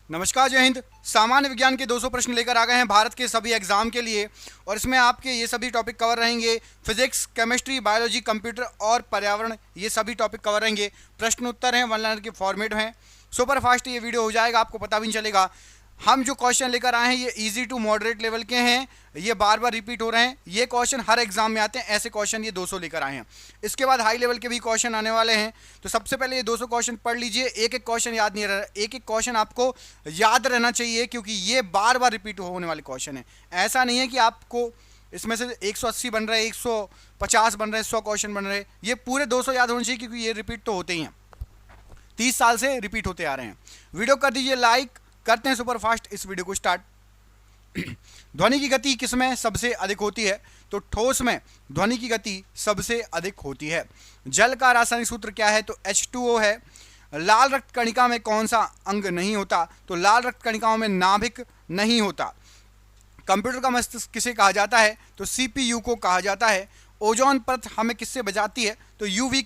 नमस्कार, जय हिंद। सामान्य विज्ञान के 200 प्रश्न लेकर आ गए हैं भारत के सभी एग्जाम के लिए। और इसमें आपके ये सभी टॉपिक कवर रहेंगे। फिजिक्स, केमिस्ट्री, बायोलॉजी, कंप्यूटर और पर्यावरण, ये सभी टॉपिक कवर रहेंगे। प्रश्न उत्तर हैं, वन लाइनर के फॉर्मेट में। सुपर फास्ट ये वीडियो हो जाएगा, आपको पता भी नहीं चलेगा। हम जो क्वेश्चन लेकर आए हैं ये इजी टू मॉडरेट लेवल के हैं, ये बार बार रिपीट हो रहे हैं। ये क्वेश्चन हर एग्जाम में आते हैं, ऐसे क्वेश्चन ये 200 लेकर आए हैं। इसके बाद हाई लेवल के भी क्वेश्चन आने वाले हैं। तो सबसे पहले ये 200 क्वेश्चन पढ़ लीजिए। एक एक क्वेश्चन याद नहीं रह रहा, एक एक क्वेश्चन आपको याद रहना चाहिए, क्योंकि ये बार बार रिपीट होने वाले क्वेश्चन है। ऐसा नहीं है कि आपको इसमें से 180 बन रहे, 150 बन रहे, 100 क्वेश्चन बन रहे। ये पूरे 200 याद होने चाहिए, क्योंकि ये रिपीट तो होते ही हैं, 30 साल से रिपीट होते आ रहे हैं। वीडियो कर दीजिए लाइक, करते हैं सुपर फास्ट इस वीडियो को स्टार्ट। ध्वनि की गति किसमें सबसे अधिक होती है? तो ठोस में ध्वनि की गति सबसे अधिक होती है। जल का रासायनिक सूत्र क्या है? तो H2O है। लाल रक्त कणिका में कौन सा अंग नहीं होता? तो लाल रक्त कणिकाओं में नाभिक नहीं होता। कंप्यूटर का मस्तिष्क किसे कहा जाता है? तो CPU को कहा जाता है। ओजोन परत हमें किससे बचाती है? तो UV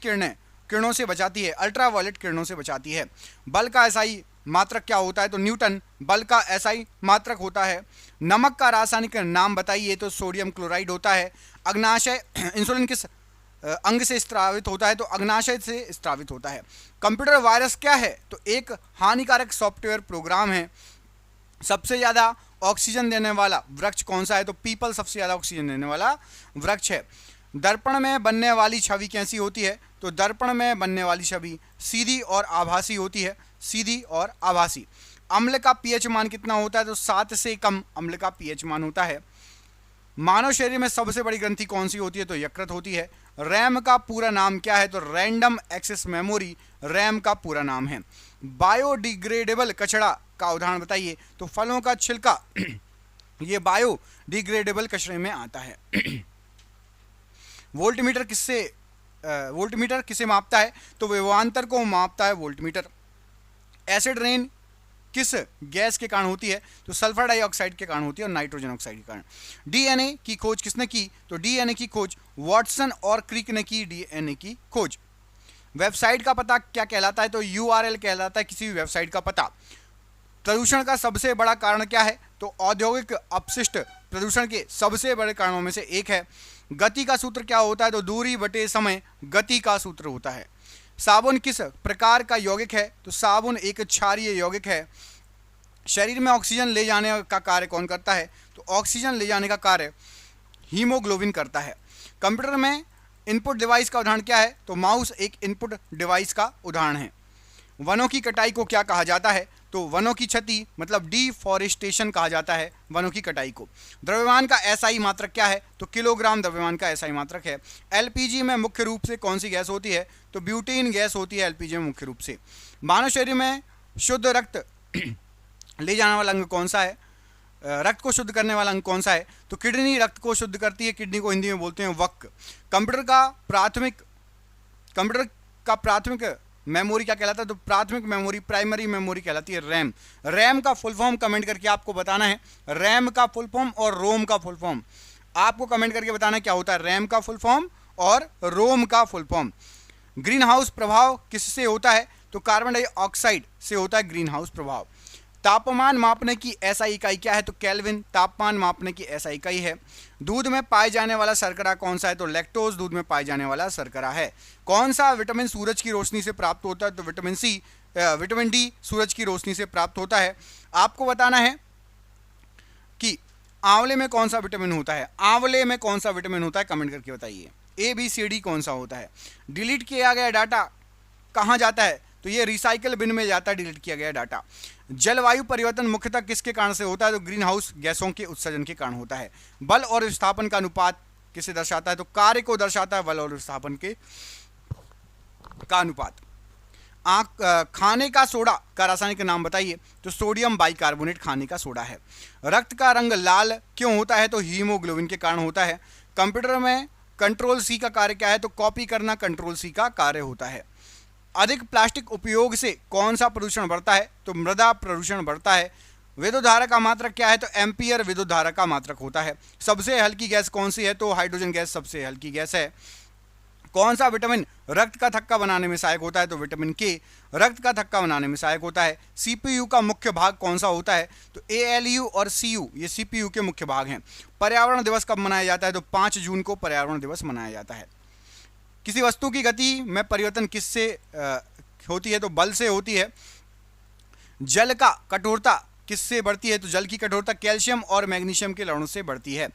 किरणों से बचाती है, अल्ट्रावायलेट किरणों से बचाती है। बल का SI मात्रक क्या होता है? तो न्यूटन बल का SI मात्रक होता है। नमक का रासायनिक नाम बताइए? तो सोडियम क्लोराइड होता है। अग्नाशय इंसुलिन किस अंग से स्रावित होता है? तो अग्नाशय से स्रावित होता है। कंप्यूटर वायरस क्या है? तो एक हानिकारक सॉफ्टवेयर प्रोग्राम है। सबसे ज़्यादा ऑक्सीजन देने वाला वृक्ष कौन सा है? तो पीपल सबसे ज़्यादा ऑक्सीजन देने वाला वृक्ष है। दर्पण में बनने वाली छवि कैसी होती है? तो दर्पण में बनने वाली छवि सीधी और आभासी होती है, सीधी और आभासी। अम्ल का पीएच मान कितना होता है? तो 7 से कम अम्ल का पीएच मान होता है। मानव शरीर में सबसे बड़ी ग्रंथि कौन सी होती है? तो यकृत होती है। रैम का पूरा नाम क्या है? तो रैंडम एक्सेस मेमोरी रैम का पूरा नाम है। बायोडिग्रेडेबल कचरा का उदाहरण बताइए? तो फलों का छिलका ये बायोडिग्रेडेबल कचरे में आता है। वोल्टमीटर किसे मापता है? तो विभवांतर को मापता है वोल्टमीटर। एसिड रेन किस गैस के कारण होती है? तो सल्फर डाइऑक्साइड के कारण होती है और नाइट्रोजन ऑक्साइड के कारण। डीएनए की खोज किसने की? तो डीएनए की खोज वाटसन और क्रिक ने की डीएनए की खोज। वेबसाइट का पता क्या कहलाता है? तो URL कहलाता है किसी भी वेबसाइट का पता। प्रदूषण का सबसे बड़ा कारण क्या है? तो औद्योगिक अपशिष्ट प्रदूषण के सबसे बड़े कारणों में से एक है। गति का सूत्र क्या होता है? तो दूरी बटे समय गति का सूत्र होता है। साबुन किस प्रकार का यौगिक है? तो साबुन एक क्षारीय यौगिक है। शरीर में ऑक्सीजन ले जाने का कार्य कौन करता है? तो ऑक्सीजन ले जाने का कार्य हीमोग्लोबिन करता है। कंप्यूटर में इनपुट डिवाइस का उदाहरण क्या है? तो माउस एक इनपुट डिवाइस का उदाहरण है। वनों की कटाई को क्या कहा जाता है? तो वनों की क्षति मतलब डिफॉरेस्टेशन कहा जाता है वनों की कटाई को। द्रव्यमान का SI मात्रक क्या है? तो किलोग्राम द्रव्यमान का SI मात्रक है। LPG में मुख्य रूप से कौन सी गैस होती है? तो ब्यूटेन गैस होती है LPG में मुख्य रूप से। मानव शरीर में शुद्ध रक्त ले जाने वाला अंग कौन सा है? रक्त को शुद्ध करने वाला अंग कौन सा है? तो किडनी रक्त को शुद्ध करती है, किडनी को हिंदी में बोलते हैं वक्क। कंप्यूटर का प्राथमिक मेमोरी क्या कहलाता है? तो प्राथमिक मेमोरी, प्राइमरी मेमोरी कहलाती है रैम। रैम का फुल फॉर्म कमेंट करके आपको बताना है। रैम का फुल फॉर्म और रोम का फुल फॉर्म आपको कमेंट करके बताना है क्या होता है रैम का फुल फॉर्म और रोम का फुल फॉर्म। ग्रीन हाउस प्रभाव किससे होता है? तो कार्बन डाइऑक्साइड से होता है ग्रीन हाउस प्रभाव। तापमान मापने की SI इकाई क्या है? तो केल्विन तापमान मापने की SI इकाई है। दूध में पाए जाने वाला शर्करा कौन सा है? तो लैक्टोज दूध में पाए जाने वाला शर्करा है। कौन सा विटामिन सूरज की रोशनी से प्राप्त होता है? तो विटामिन D सूरज की रोशनी से प्राप्त होता है। आपको बताना है कि आंवले में कौन सा विटामिन होता है? आंवले में कौन सा विटामिन होता है? कमेंट करके बताइए। ABCD कौन सा होता है? डिलीट किया गया डाटा कहाँ जाता है? तो ये रिसाइकल बिन में जाता है डिलीट किया गया डाटा। जलवायु परिवर्तन मुख्यतः किसके कारण से होता है? तो ग्रीन हाउस गैसों के उत्सर्जन के कारण होता है। बल और विस्थापन का अनुपात किसे दर्शाता है? तो कार्य को दर्शाता है बल और विस्थापन का अनुपात। खाने का सोडा का रासायनिक नाम बताइए? तो सोडियम बाइकार्बोनेट खाने का सोडा है। रक्त का रंग लाल क्यों होता है? तो हीमोग्लोबिन के कारण होता है। कंप्यूटर में कंट्रोल C का कार्य क्या है? तो कॉपी करना कंट्रोल C का कार्य होता है। अधिक प्लास्टिक उपयोग से कौन सा प्रदूषण बढ़ता है? तो मृदा प्रदूषण बढ़ता है। विद्युत धारा का मात्रक क्या है? तो एम्पियर विद्युत धारा का मात्रक होता है। सबसे हल्की गैस कौन सी है? तो हाइड्रोजन गैस सबसे हल्की गैस है। कौन सा विटामिन रक्त का थक्का बनाने में सहायक होता है? तो विटामिन के रक्त का थक्का बनाने में सहायक होता है। सीपीयू का मुख्य भाग कौन सा होता है? तो एएलयू और सीयू ये सीपीयू के मुख्य भाग हैं। पर्यावरण दिवस कब मनाया जाता है? तो 5 जून को पर्यावरण दिवस मनाया जाता है। किसी वस्तु की गति में परिवर्तन किससे होती है? तो बल से होती है। जल का कठोरता किससे बढ़ती है? तो जल की कठोरता कैल्शियम और मैग्नीशियम के लवणों से बढ़ती है।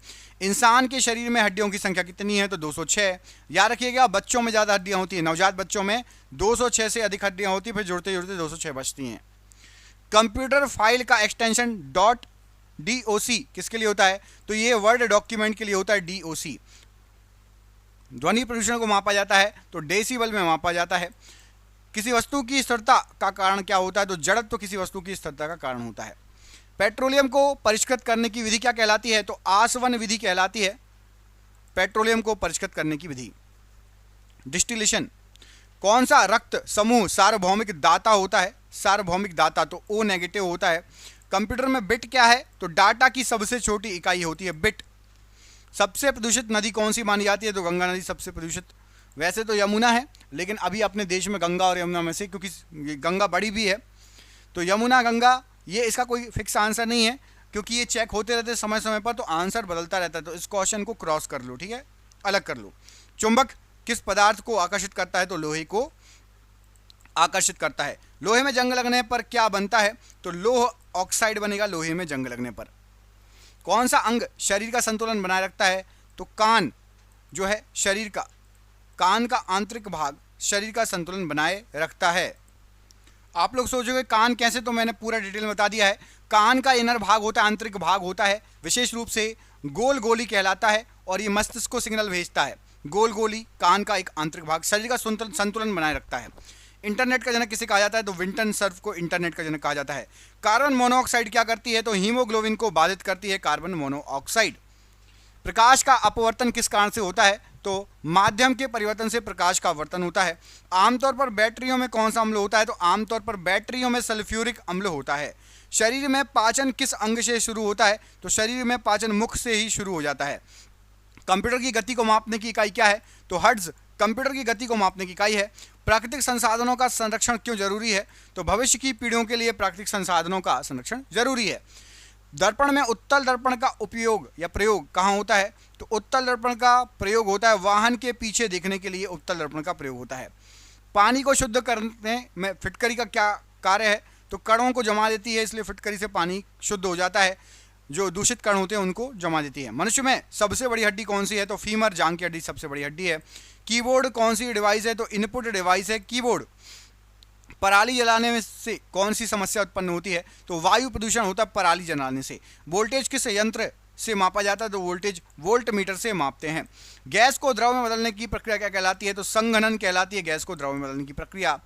इंसान के शरीर में हड्डियों की संख्या कितनी है? तो 206। याद रखिएगा, बच्चों में ज़्यादा हड्डियां होती हैं, नवजात बच्चों में 206 से अधिक हड्डियां होती हैं, फिर जुड़ते जुड़ते 206 बचती हैं। कंप्यूटर फाइल का एक्सटेंशन .doc किसके लिए होता है? तो ये वर्ड डॉक्यूमेंट के लिए होता है, DOC। ध्वनि प्रदूषण को मापा जाता है तो डेसिबल में मापा जाता है। किसी वस्तु की स्थिरता का कारण क्या होता है? तो जड़त्व तो किसी वस्तु की स्थिरता का कारण होता है। पेट्रोलियम को परिष्कृत करने की विधि क्या कहलाती है? तो आसवन विधि कहलाती है पेट्रोलियम को परिष्कृत करने की विधि। डिस्टिलेशन। कौन सा रक्त समूह सार्वभौमिक दाता होता है? सार्वभौमिक दाता तो O नेगेटिव होता है। कंप्यूटर में बिट क्या है? तो डाटा की सबसे छोटी इकाई होती है बिट। सबसे प्रदूषित नदी कौन सी मानी जाती है? तो गंगा नदी सबसे प्रदूषित। वैसे तो यमुना है, लेकिन अभी अपने देश में गंगा और यमुना में से, क्योंकि गंगा बड़ी भी है, तो यमुना गंगा ये इसका कोई फिक्स आंसर नहीं है, क्योंकि ये चेक होते रहते समय समय पर, तो आंसर बदलता रहता है। तो इस क्वेश्चन को क्रॉस कर लो, ठीक है, अलग कर लो। चुंबक किस पदार्थ को आकर्षित करता है? तो लोहे को आकर्षित करता है। लोहे में जंग लगने पर क्या बनता है? तो लोह ऑक्साइड बनेगा लोहे में जंग लगने पर। कौन सा अंग शरीर का संतुलन बनाए रखता है? तो कान जो है शरीर का, कान का आंतरिक भाग शरीर का संतुलन बनाए रखता है। आप लोग सोचोगे कान कैसे, तो मैंने पूरा डिटेल में बता दिया है। कान का इनर भाग होता है, आंतरिक भाग होता है, विशेष रूप से गोल गोली कहलाता है, और ये मस्तिष्क को सिग्नल भेजता है। गोल गोली कान का एक आंतरिक भाग शरीर का संतुलन बनाए रखता है। इंटरनेट का जनक किसे कहा जाता है? तो विंटन सर्फ को इंटरनेट का जनक कहा जाता है। कार्बन मोनोऑक्साइड क्या करती है? तो हीमोग्लोबिन को बाधित करती है कार्बन मोनोऑक्साइड। प्रकाश का अपवर्तन किस कारण से होता है? तो माध्यम के परिवर्तन से प्रकाश का अपवर्तन होता है। आमतौर पर बैटरियों में कौन सा अम्ल होता है? तो आमतौर पर बैटरियों में सल्फ्यूरिक अम्ल होता है। शरीर में पाचन किस अंग से शुरू होता है? तो शरीर में पाचन मुख से ही शुरू हो जाता है। कंप्यूटर की गति को मापने की इकाई क्या है? तो हर्ट्ज कंप्यूटर की गति को मापने की इकाई है। प्राकृतिक संसाधनों का संरक्षण क्यों जरूरी है? तो भविष्य की पीढ़ियों के लिए प्राकृतिक संसाधनों का संरक्षण जरूरी है। दर्पण में उत्तल दर्पण का उपयोग या प्रयोग कहाँ होता है? तो उत्तल दर्पण का प्रयोग होता है वाहन के पीछे देखने के लिए उत्तल दर्पण का प्रयोग होता है। पानी को शुद्ध करने में फिटकरी का क्या कार्य है? तो कणों को जमा देती है, इसलिए फिटकरी से पानी शुद्ध हो जाता है। जो दूषित कण होते हैं उनको जमा देती है। मनुष्य में सबसे बड़ी हड्डी कौन सी है? तो फीमर, जांघ की हड्डी सबसे बड़ी हड्डी है। कीबोर्ड कौन सी डिवाइस है? तो इनपुट डिवाइस है कीबोर्ड। पराली जलाने में से कौन सी समस्या उत्पन्न होती है? तो वायु प्रदूषण होता है पराली जलाने से। वोल्टेज किस यंत्र से मापा जाता है? तो वोल्टेज वोल्ट मीटर से मापते हैं। गैस को द्रव में बदलने की प्रक्रिया क्या कहलाती है? तो संघनन कहलाती है गैस को द्रव में बदलने की प्रक्रिया।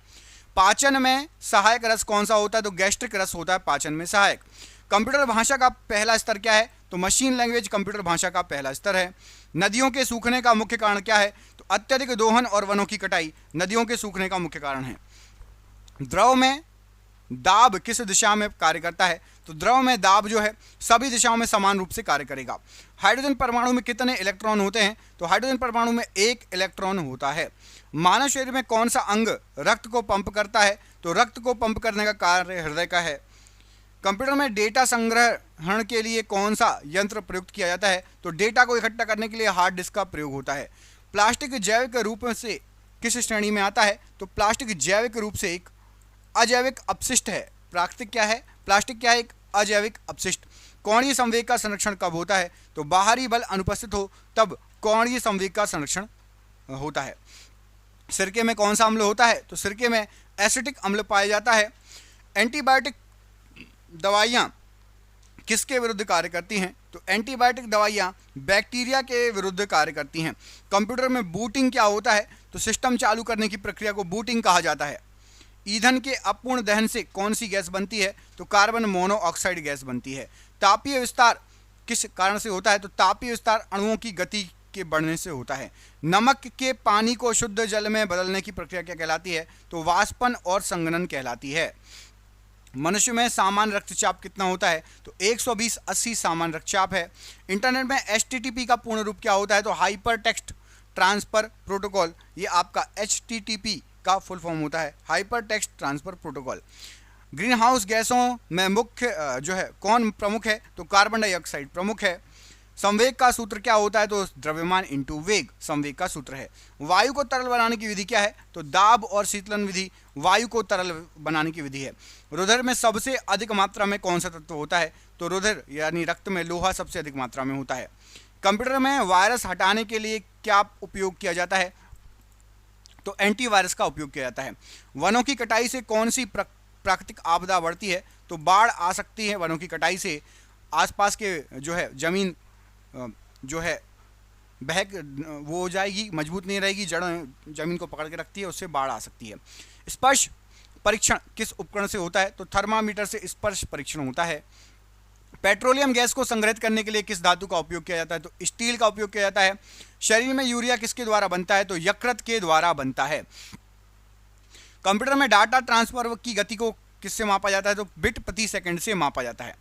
पाचन में सहायक रस कौन सा होता है? तो गैस्ट्रिक रस होता है पाचन में सहायक। कंप्यूटर भाषा का पहला स्तर क्या है? तो मशीन लैंग्वेज कंप्यूटर भाषा का पहला स्तर है। नदियों के सूखने का मुख्य कारण क्या है? तो अत्यधिक दोहन और वनों की कटाई नदियों के सूखने का मुख्य कारण है। द्रव में दाब किस दिशा में कार्य करता है? तो द्रव में दाब जो है सभी दिशाओं में समान रूप से कार्य करेगा। हाइड्रोजन परमाणु में कितने इलेक्ट्रॉन होते हैं? तो हाइड्रोजन परमाणु में 1 इलेक्ट्रॉन होता है। मानव शरीर में कौन सा अंग रक्त को पंप करता है? तो रक्त को पंप करने का कार्य हृदय का है। कंप्यूटर में डेटा संग्रहण के लिए कौन सा यंत्र प्रयुक्त किया जाता है? तो डेटा को इकट्ठा करने के लिए हार्ड डिस्क का प्रयोग होता है। प्लास्टिक जैविक रूप से किस श्रेणी में आता है? तो प्लास्टिक जैविक रूप से एक अजैविक अपशिष्ट है। प्राकृतिक क्या है? प्लास्टिक क्या है? एक अजैविक अपशिष्ट। कोणीय संवेग का संरक्षण कब होता है? तो बाहरी बल अनुपस्थित हो तब कोणीय संवेग का संरक्षण होता है। सिरके में कौन सा अम्ल होता है? तो सिरके में एसिटिक अम्ल पाया जाता है। एंटीबायोटिक दवाइयाँ किसके विरुद्ध कार्य करती हैं? तो एंटीबायोटिक दवाइयाँ बैक्टीरिया के विरुद्ध कार्य करती हैं। कंप्यूटर में बूटिंग क्या होता है? तो सिस्टम चालू करने की प्रक्रिया को बूटिंग कहा जाता है। ईंधन के अपूर्ण दहन से कौन सी गैस बनती है? तो कार्बन मोनोऑक्साइड गैस बनती है। तापीय विस्तार किस कारण से होता है? तो तापीय विस्तार अणुओं की गति के बढ़ने से होता है। नमक के पानी को शुद्ध जल में बदलने की प्रक्रिया क्या कहलाती है? तो वाष्पन और संघनन कहलाती है। मनुष्य में सामान्य रक्तचाप कितना होता है? तो 120/80 सामान्य रक्तचाप है। इंटरनेट में HTTP का पूर्ण रूप क्या होता है? तो हाइपर टेक्स्ट ट्रांसफर प्रोटोकॉल, ये आपका HTTP का फुल फॉर्म होता है, hyper text transfer protocol. Green house गैसों में मुख्य जो है कौन प्रमुख है, तो कार्बन डाइऑक्साइड प्रमुख है। संवेग का सूत्र क्या होता है, तो द्रव्यमान इंटू वेग संवेग का सूत्र है। वायु को तरल बनाने की विधि क्या है, तो दाब और शीतलन विधि वायु को तरल बनाने की विधि है। रुधिर में सबसे अधिक मात्रा में कौन सा तत्व होता है, तो रुधिर यानी रक्त में लोहा सबसे अधिक मात्रा में होता है। कंप्यूटर में वायरस हटाने के लिए क्या उपयोग किया जाता है, तो एंटीवायरस का उपयोग किया जाता है। वनों की कटाई से कौन सी प्राकृतिक आपदा बढ़ती है, तो बाढ़ आ सकती है। वनों की कटाई से आसपास के जो है जमीन जो है बहक वो हो जाएगी, मजबूत नहीं रहेगी, जड़ जमीन को पकड़ के रखती है, उससे बाढ़ आ सकती है। स्पर्श परीक्षण किस उपकरण से होता है, तो थर्मामीटर से स्पर्श परीक्षण होता है। पेट्रोलियम गैस को संग्रहित करने के लिए किस धातु का उपयोग किया जाता है, तो स्टील का उपयोग किया जाता है। शरीर में यूरिया किसके द्वारा बनता है, तो यकृत के द्वारा बनता है। कंप्यूटर में डाटा ट्रांसफर की गति को किससे मापा जाता है, तो बिट प्रति सेकंड से मापा जाता है।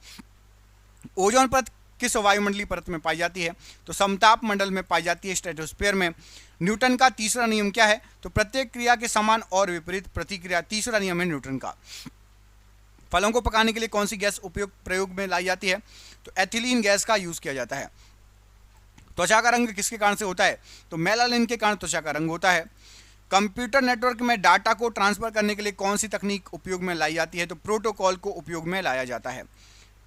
ओजोन परत किस वायुमंडलीय परत में पाई जाती है, तो समताप मंडल में पाई जाती है, स्ट्रेटोस्फीयर में। न्यूटन का तीसरा नियम क्या है, तो प्रत्येक क्रिया के समान और विपरीत प्रतिक्रिया तीसरा नियम है न्यूटन का। फलों को पकाने के लिए कौन सी गैस प्रयोग में लाई जाती है, तो एथिलीन गैस का यूज किया जाता है। त्वचा का रंग किसके कारण से होता है, तो मेलानिन के कारण त्वचा का रंग होता है। कंप्यूटर नेटवर्क में डाटा को ट्रांसफर करने के लिए कौन सी तकनीक उपयोग में लाई जाती है, तो प्रोटोकॉल को उपयोग में लाया जाता है।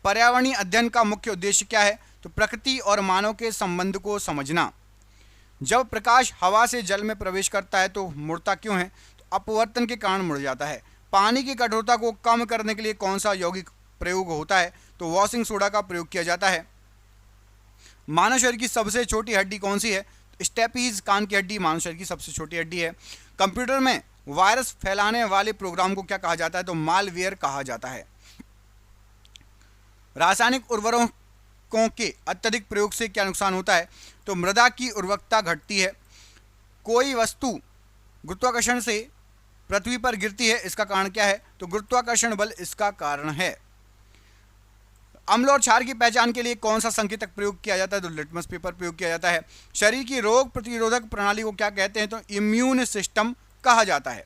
पर्यावरणीय अध्ययन का मुख्य उद्देश्य क्या है, तो प्रकृति और मानव के संबंध को समझना। जब प्रकाश हवा से जल में प्रवेश करता है तो मुड़ता क्यों है, तो अपवर्तन के कारण मुड़ जाता है। पानी की कठोरता को कम करने के लिए कौन सा यौगिक प्रयोग होता है, तो वॉशिंग सोडा का प्रयोग किया जाता है। मानव शरीर की सबसे छोटी हड्डी कौन सी है, स्टेपीज कान की हड्डी मानव शरीर की सबसे छोटी हड्डी है। कंप्यूटर में वायरस फैलाने वाले प्रोग्राम को क्या कहा जाता है, तो मालवेयर कहा जाता है। रासायनिक उर्वरकों के अत्यधिक प्रयोग से क्या नुकसान होता है, तो मृदा की उर्वरकता घटती है। कोई वस्तु गुरुत्वाकर्षण से पृथ्वी पर गिरती है, इसका कारण क्या है, तो गुरुत्वाकर्षण बल इसका कारण है। अम्ल और क्षार की पहचान के लिए कौन सा संकेतक प्रयोग किया जाता है, तो लिटमस पेपर प्रयोग किया जाता है। शरीर की रोग प्रतिरोधक प्रणाली को क्या कहते हैं, तो इम्यून सिस्टम कहा जाता है।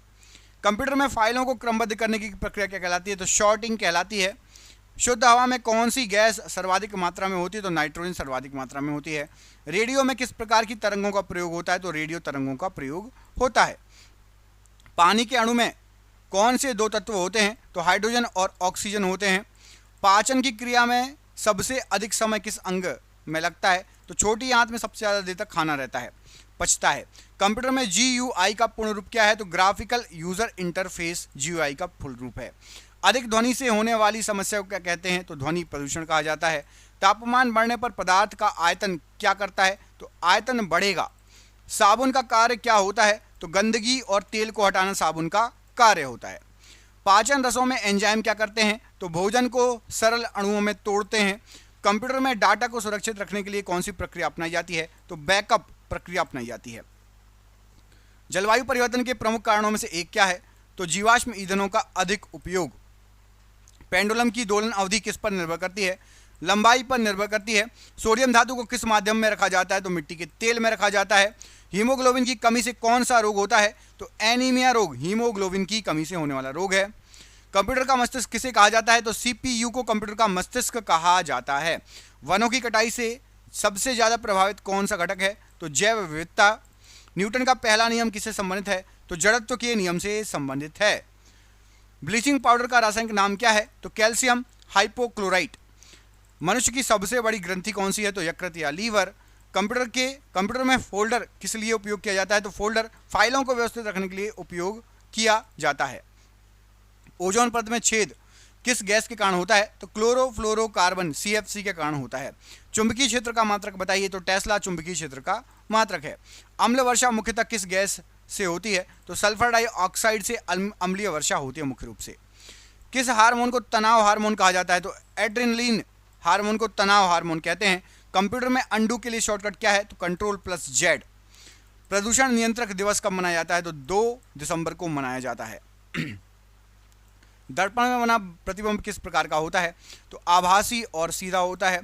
कंप्यूटर में फाइलों को क्रमबद्ध करने की प्रक्रिया क्या कहलाती है, तो शॉर्टिंग कहलाती है। शुद्ध हवा में कौन सी गैस सर्वाधिक मात्रा में होती है, तो नाइट्रोजन सर्वाधिक मात्रा में होती है। रेडियो में किस प्रकार की तरंगों का प्रयोग होता है, तो रेडियो तरंगों का प्रयोग होता है। पानी के अणु में कौन से दो तत्व होते हैं, तो हाइड्रोजन और ऑक्सीजन होते हैं। पाचन की क्रिया में सबसे अधिक समय किस अंग में लगता है, तो छोटी आंत में सबसे ज़्यादा देर तक खाना रहता है, पचता है। कंप्यूटर में GUI का पूर्ण रूप क्या है, तो ग्राफिकल यूजर इंटरफेस GUI का फुल रूप है। अधिक ध्वनि से होने वाली समस्या को क्या कहते हैं, तो ध्वनि प्रदूषण कहा जाता है। तापमान बढ़ने पर पदार्थ का आयतन क्या करता है, तो आयतन बढ़ेगा। साबुन का कार्य क्या होता है, तो गंदगी और तेल को हटाना साबुन का कार्य होता है। पाचन रसों में एंजाइम क्या करते हैं, तो भोजन को सरल अणुओं में तोड़ते हैं। कंप्यूटर में डाटा को सुरक्षित रखने के लिए कौन सी प्रक्रिया अपनाई जाती है, तो बैकअप प्रक्रिया अपनाई जाती है। जलवायु परिवर्तन के प्रमुख कारणों में से एक क्या है, तो जीवाश्म ईंधनों का अधिक उपयोग। पेंडुलम की दोलन अवधि किस पर निर्भर करती है, लंबाई पर निर्भर करती है। सोडियम धातु को किस माध्यम में रखा जाता है, तो मिट्टी के तेल में रखा जाता है। हीमोग्लोबिन की कमी से कौन सा रोग होता है, तो एनीमिया रोग हीमोग्लोबिन की कमी से होने वाला रोग है। कंप्यूटर का मस्तिष्क किसे कहा जाता है, तो CPU को कंप्यूटर का मस्तिष्क कहा जाता है। वनों की कटाई से सबसे ज़्यादा प्रभावित कौन सा घटक है, तो जैव विविधता। न्यूटन का पहला नियम किससे संबंधित है, तो जड़त्व के नियम से संबंधित है। ब्लीचिंग पाउडर का रासायनिक नाम क्या है, तो कैल्शियम हाइपोक्लोराइट। मनुष्य की सबसे बड़ी ग्रंथि कौन सी है, तो यकृत या लीवर। कंप्यूटर में फोल्डर किस लिए उपयोग किया जाता है, तो फोल्डर फाइलों को व्यवस्थित रखने के लिए उपयोग किया जाता है। ओजोन परत में छेद किस गैस के कारण होता है, तो क्लोरोफ्लोरोकार्बन CFC के कारण होता है। चुंबकीय क्षेत्र का मात्रक बताइए, तो टेस्ला चुंबकीय क्षेत्र का मात्रक है। अम्ल वर्षा मुख्यतः किस गैस से होती है, तो सल्फर डाइऑक्साइड से अम्लीय वर्षा होती है मुख्य रूप से। किस हार्मोन को तनाव हार्मोन कहा जाता है, तो एड्रेनलिन हार्मोन को तनाव हार्मोन कहते हैं। कंप्यूटर में अंडू के लिए शॉर्टकट क्या है, तो Ctrl+Z। प्रदूषण नियंत्रक दिवस कब मनाया जाता है, तो 2 दिसंबर को मनाया जाता है। दर्पण में बना प्रतिबिंब किस प्रकार का होता है, तो आभासी और सीधा होता है।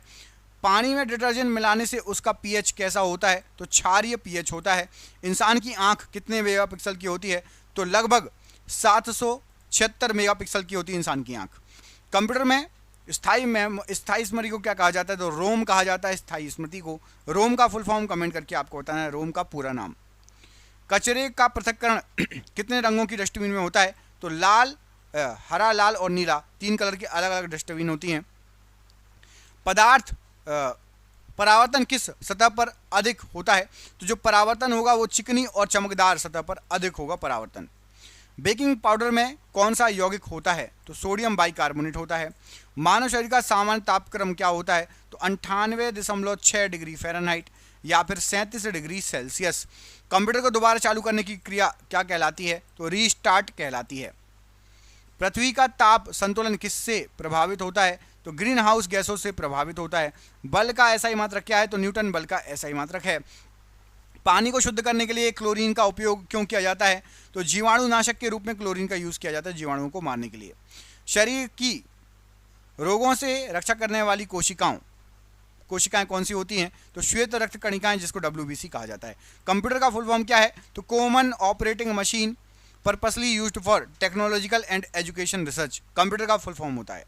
पानी में डिटर्जेंट मिलाने से उसका पीएच कैसा होता है? तो क्षारीय पीएच होता है। इंसान की आंख कितने मेगापिक्सल की होती है? तो लगभग 776 मेगापिक्सल की होती है इंसान की आंख। कंप्यूटर में स्थायी स्मृति को क्या कहा जाता है? तो रोम कहा जाता है स्थायी स्मृति को। रोम का फुल फॉर्म कमेंट करके आपको बताना है रोम का पूरा नाम। कचरे का पृथक्करण कितने रंगों की डस्टबिन में होता है? तो लाल, हरा, लाल और नीला, 3 कलर की अलग अलग डस्टबिन होती हैं। पदार्थ परावर्तन किस सतह पर अधिक होता है? तो जो परावर्तन होगा वो चिकनी और चमकदार सतह पर अधिक होगा परावर्तन। बेकिंग पाउडर में कौन सा यौगिक होता है? तो सोडियम बाइकार्बोनेट होता है। मानव शरीर का सामान्य तापक्रम क्या होता है? तो 98.6 डिग्री फ़ारेनहाइट या फिर 37 डिग्री सेल्सियस। कंप्यूटर को दोबारा चालू करने की क्रिया क्या कहलाती है? तो रीस्टार्ट कहलाती है। पृथ्वी का ताप संतुलन किससे प्रभावित होता है? तो ग्रीन हाउस गैसों से प्रभावित होता है। बल का एसआई मात्रक क्या है? तो न्यूटन बल का एसआई मात्रक है। पानी को शुद्ध करने के लिए क्लोरीन का उपयोग क्यों किया जाता है? तो जीवाणुनाशक के रूप में क्लोरीन का यूज़ किया जाता है जीवाणुओं को मारने के लिए। शरीर की रोगों से रक्षा करने वाली कोशिकाएं कौन सी होती हैं? तो श्वेत रक्त कणिकाएं, जिसको डब्ल्यूबीसी कहा जाता है। कंप्यूटर का फुल फॉर्म क्या है? तो common operating machine purposely used for technological and education research, computer का फुल फॉर्म होता है।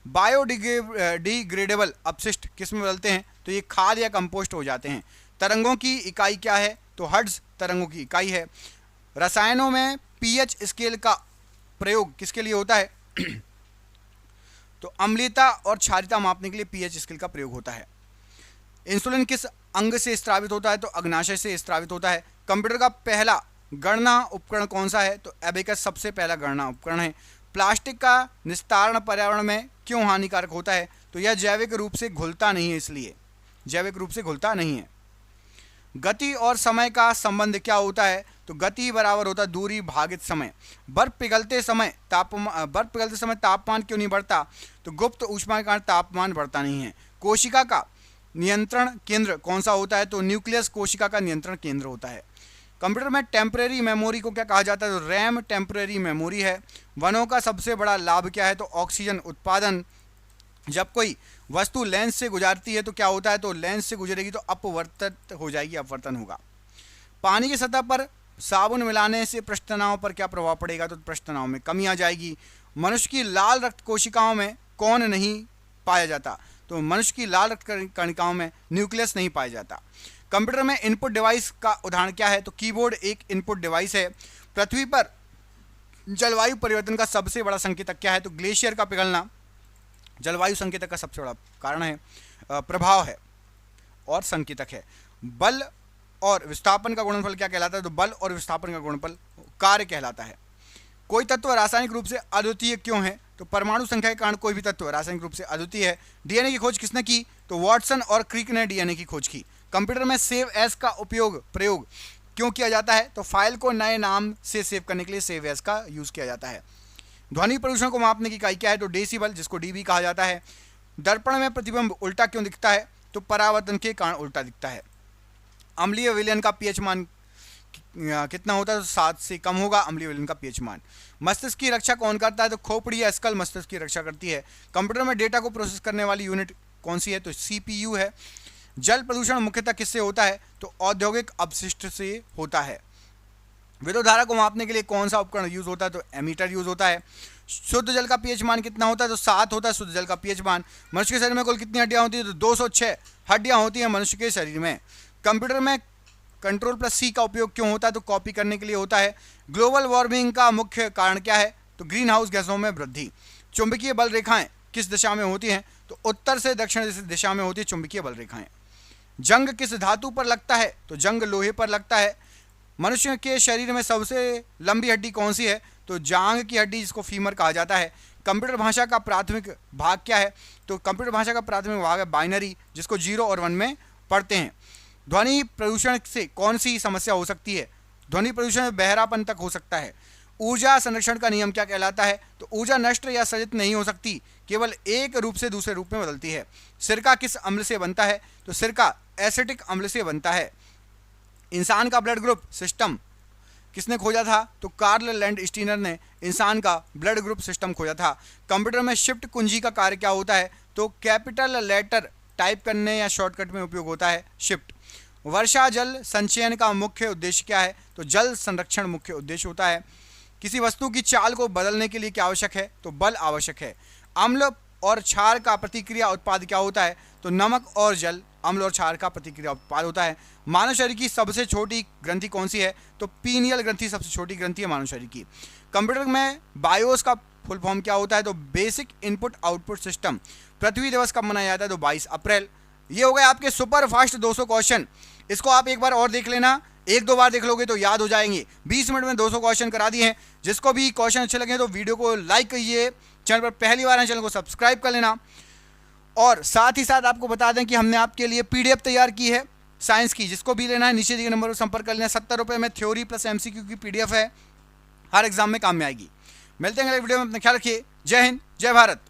बायोडिग्रेडेबल अपशिष्ट किस में बदलते हैं? तो ये खाद या कंपोस्ट हो जाते हैं। तरंगों की इकाई क्या है? तो हर्ट्ज तरंगों की इकाई है। रसायनों में पीएच स्केल का प्रयोग किसके लिए होता है? तो अम्लीयता और क्षारीयता मापने के लिए पीएच स्केल का प्रयोग होता है। इंसुलिन किस अंग से स्रावित होता है? तो अग्नाशय से स्रावित होता है। कंप्यूटर का पहला गणना उपकरण कौन सा है? तो एबेकस सबसे पहला गणना उपकरण है। प्लास्टिक का निस्तारण पर्यावरण में क्यों हानिकारक होता है? तो यह जैविक रूप से घुलता नहीं है, इसलिए जैविक रूप से घुलता नहीं है। गति और समय का संबंध क्या होता है? तो गति बराबर होता है दूरी भागित समय। बर्फ पिघलते समय तापमान क्यों नहीं बढ़ता? तो गुप्त ऊष्मा के कारण तापमान बढ़ता नहीं है। कोशिका का नियंत्रण केंद्र कौन सा होता है? तो न्यूक्लियस कोशिका का नियंत्रण केंद्र होता है। कंप्यूटर में टेम्परेरी मेमोरी को क्या कहा जाता है? तो रैम टेम्परेरी मेमोरी है। वनों का सबसे बड़ा लाभ क्या है? तो ऑक्सीजन उत्पादन। जब कोई वस्तु लेंस से गुजरती है तो क्या होता है? तो लेंस से गुजरेगी तो अपवर्तित हो जाएगी, अपवर्तन होगा। पानी की सतह पर साबुन मिलाने से पृष्ठ तनाव पर क्या प्रभाव पड़ेगा? तो पृष्ठ तनाव में कमी आ जाएगी। मनुष्य की लाल रक्त कोशिकाओं में कौन नहीं पाया जाता? तो मनुष्य की लाल रक्त कणिकाओं में न्यूक्लियस नहीं पाया जाता। कंप्यूटर में इनपुट डिवाइस का उदाहरण क्या है? तो कीबोर्ड एक इनपुट डिवाइस है। पृथ्वी पर जलवायु परिवर्तन का सबसे बड़ा संकेतक क्या है? तो ग्लेशियर का पिघलना जलवायु संकेतक का सबसे बड़ा कारण है, प्रभाव है और संकेतक है। बल और विस्थापन का गुणनफल क्या कहलाता है? तो बल और विस्थापन का गुणनफल कार्य कहलाता है। कोई तत्व रासायनिक रूप से अद्वितीय क्यों है? तो परमाणु संख्या के कारण कोई भी तत्व रासायनिक रूप से अद्वितीय है। डीएनए की खोज किसने की? तो वॉटसन और क्रिक ने डीएनए की खोज की। कंप्यूटर में सेव एज का प्रयोग क्यों किया जाता है? तो फाइल को नए नाम से सेव करने के लिए सेव एज का यूज़ किया जाता है। ध्वनि प्रदूषण को मापने की इकाई क्या है? तो डेसिबल, जिसको डीबी कहा जाता है। दर्पण में प्रतिबिंब उल्टा क्यों दिखता है? तो परावर्तन के कारण उल्टा दिखता है। अम्लीय विलयन का पीएच मान कितना होता है? तो 7 से कम होगा अम्लीय विलयन का पीएच मान। मस्तिष्क की रक्षा कौन करता है? तो खोपड़ी या स्कल मस्तिष्क की रक्षा करती है। कंप्यूटर में डेटा को प्रोसेस करने वाली यूनिट कौन सी है? तो सीपीयू है। जल प्रदूषण मुख्यतः किससे होता है? तो औद्योगिक अपशिष्ट से होता है। विद्युत धारा को मापने के लिए कौन सा उपकरण यूज होता है? तो एमीटर यूज होता है। शुद्ध जल का पीएच मान कितना होता है? तो 7 होता है शुद्ध जल का पीएच मान। मनुष्य के शरीर में कुल कितनी हड्डियां होती है? तो 206 हड्डियां होती हैं मनुष्य के शरीर में। कंप्यूटर में Ctrl+C का उपयोग क्यों होता है? तो कॉपी करने के लिए होता है। ग्लोबल वार्मिंग का मुख्य कारण क्या है? तो ग्रीन हाउस गैसों में वृद्धि। चुंबकीय बल रेखाएं किस दिशा में होती हैं? तो उत्तर से दक्षिण दिशा में होती है चुंबकीय बल रेखाएं। जंग किस धातु पर लगता है? तो जंग लोहे पर लगता है। मनुष्य के शरीर में सबसे लंबी हड्डी कौन सी है? तो जांघ की हड्डी, जिसको फीमर कहा जाता है। कंप्यूटर भाषा का प्राथमिक भाग क्या है? तो कंप्यूटर भाषा का प्राथमिक भाग है बाइनरी, जिसको 0 और 1 में पढ़ते हैं। ध्वनि प्रदूषण से कौन सी समस्या हो सकती है? ध्वनि प्रदूषण में बहरापन तक हो सकता है। ऊर्जा संरक्षण का नियम क्या कहलाता है? तो ऊर्जा नष्ट या सृजित नहीं हो सकती, केवल एक रूप से दूसरे रूप में बदलती है। सिरका किस अम्ल से बनता है? तो सिरका एसिटिक अम्ल से बनता है। इंसान का ब्लड ग्रुप सिस्टम किसने खोजा था? तो कार्ल लैंडस्टीनर ने इंसान का ब्लड ग्रुप सिस्टम खोजा था। कंप्यूटर में शिफ्ट कुंजी का कार्य क्या होता है? तो कैपिटल लेटर टाइप करने या शॉर्टकट में उपयोग होता है शिफ्ट। वर्षा जल संचयन का मुख्य उद्देश्य क्या है? तो जल संरक्षण मुख्य उद्देश्य होता है। किसी वस्तु की चाल को बदलने के लिए क्या आवश्यक है? तो बल आवश्यक है। अम्ल और क्षार का प्रतिक्रिया उत्पाद क्या होता है? तो नमक और जल अम्ल और क्षार का प्रतिक्रिया उत्पाद होता है। मानव शरीर की सबसे छोटी ग्रंथि कौन सी है? तो पीनियल ग्रंथि सबसे छोटी ग्रंथि है मानव शरीर की। कंप्यूटर में बायोस का फुल फॉर्म क्या होता है? तो बेसिक इनपुट आउटपुट सिस्टम। पृथ्वी दिवस कब मनाया जाता है? तो 22 अप्रैल। ये हो गए आपके सुपर फास्ट 200 क्वेश्चन। इसको आप एक बार और देख लेना, एक दो बार देख लोगे तो याद हो जाएंगे। 20 मिनट में 200 क्वेश्चन करा दिए हैं। जिसको भी क्वेश्चन अच्छे लगे तो वीडियो को लाइक कीजिए, चैनल पर पहली बार है चैनल को सब्सक्राइब कर लेना। और साथ ही साथ आपको बता दें कि हमने आपके लिए पीडीएफ तैयार की है साइंस की, जिसको भी लेना है नीचे दिए नंबर पर संपर्क कर लेना। 70 रुपये में थ्योरी प्लस एमसीक्यू की पीडीएफ है, हर एग्जाम में काम में आएगी। मिलते हैं अगले वीडियो में, अपना ख्याल रखिए। जय हिंद, जय भारत।